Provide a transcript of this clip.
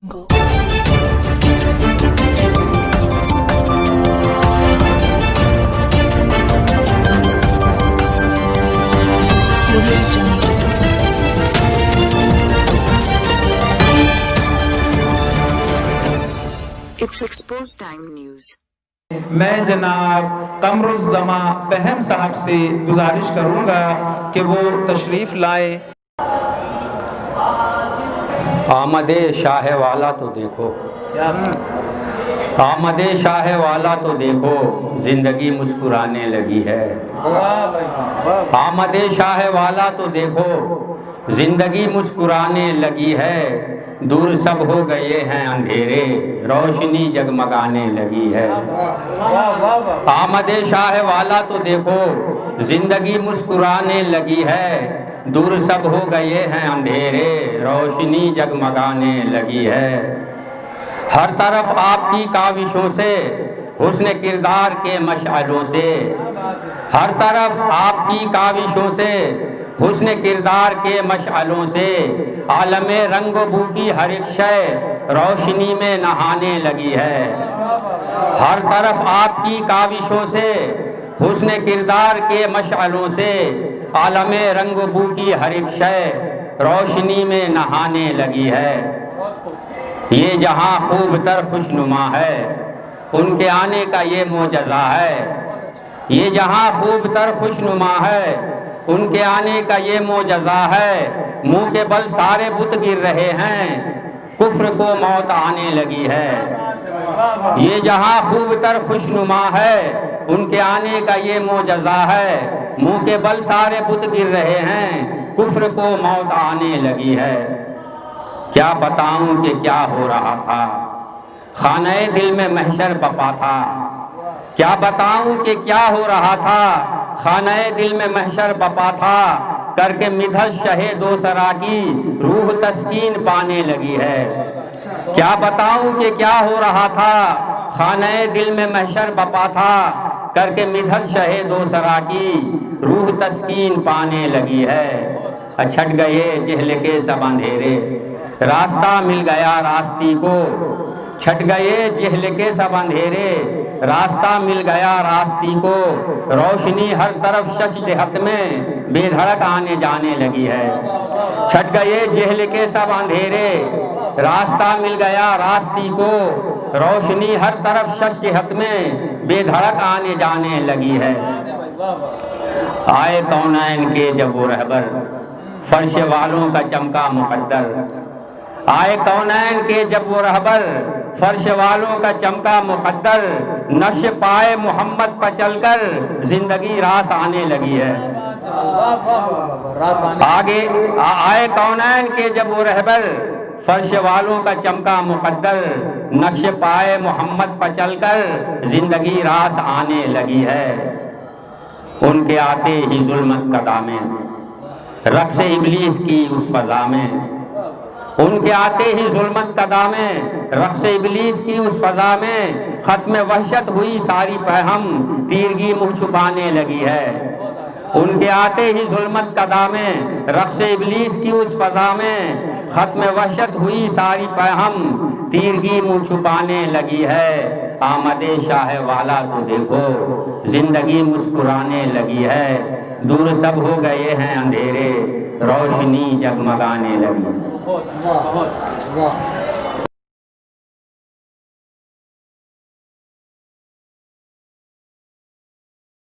It's Exposed Time News. میں جناب قمرالزماں بہم صاحب سے گزارش کروں گا کہ وہ تشریف لائے۔ آمد شاہ والا تو دیکھو، آمد شاہ والا تو دیکھو، زندگی مسکرانے لگی ہے۔ آمد شاہ والا تو دیکھو، زندگی مسکرانے لگی ہے۔ دور سب ہو گئے ہیں اندھیرے، روشنی جگمگانے لگی ہے۔ آمد شاہ والا تو دیکھو، زندگی مسکرانے لگی ہے۔ دور سب ہو گئے ہیں اندھیرے، روشنی جگمگانے لگی ہے۔ ہر طرف آپ کی کاوشوں سے، حسن کردار کے مشعلوں سے، ہر طرف آپ کی کاوشوں سے، حسن کردار کے مشعلوں سے، عالم رنگ و بو کی ہر ایک شے روشنی میں نہانے لگی ہے۔ ہر طرف آپ کی کاوشوں سے، حسن کردار کے مشعلوں سے، عالم رنگ و بو کی ہر ایک شے روشنی میں نہانے لگی ہے۔ یہ جہاں خوب تر خوشنما ہے، ان کے آنے کا یہ معجزہ ہے۔ یہ جہاں خوب تر خوشنما ہے، ان کے آنے کا یہ معجزہ ہے۔ منہ کے بل سارے بت گر رہے ہیں، کفر کو موت آنے لگی ہے۔ یہ جہاں خوب تر خوشنما ہے، ان کے آنے کا یہ معجزہ ہے۔ منہ کے بل سارے بت گر رہے ہیں، کفر کو موت آنے لگی ہے۔ کیا بتاؤں کہ کیا ہو رہا تھا، خانہ دل میں محشر بپا تھا۔ کیا بتاؤں کہ کیا ہو رہا تھا، خانہ دل میں محشر بپا تھا۔ کر کے مدھش شہ دوسرا کی روح تسکین پانے لگی ہے۔ کیا بتاؤں کہ کیا ہو رہا تھا، خانہ دل میں محشر بپا تھا۔ کر کے مدھش شہ دوسرا کی روح تسکین پانے لگی ہے۔ چھٹ گئے جہل کے سب اندھیرے، راستہ مل گیا راستی کو۔ چھٹ گئے جہل کے سب اندھیرے، راستہ مل گیا راستی کو۔ روشنی ہر طرف شش دہت میں بے دھڑک آنے جانے لگی ہے۔ چھٹ گئے جہل کے سب اندھیرے، راستہ مل گیا راستی کو۔ روشنی ہر طرف شش دہت میں بے دھڑک آنے جانے لگی ہے۔ آئے کونین کے جب وہ رہبر، فرش والوں کا چمکا مقدر۔ آئے کونین کے جب وہ رہبر، فرش والوں کا چمکا مقدر۔ نقش پائے محمد پر چل کر زندگی راس آنے لگی ہے۔ آگے آئے کونین کے جب وہ رہبر، فرش والوں کا چمکا مقدر۔ نقش پائے محمد پر چل کر زندگی راس آنے لگی ہے۔ ان کے آتے ہی ظلمت قضا میں، رقص ابلیس کی اس فضا میں۔ ان کے آتے ہی ظلمت قضا میں، رقص ابلیس کی اس فضا میں۔ ختم وحشت ہوئی ساری پہم، تیرگی منہ چھپانے لگی ہے۔ ان کے آتے ہی ظلمت قضا میں، رقص ابلیس کی اس فضا میں۔ ختم وحشت ہوئی ساری پہم، تیرگی منہ چھپانے لگی ہے۔ آمد شاہ والا تو دیکھو، زندگی مسکرانے لگی ہے۔ دور سب ہو گئے ہیں اندھیرے، روشنی جگمگانے لگی۔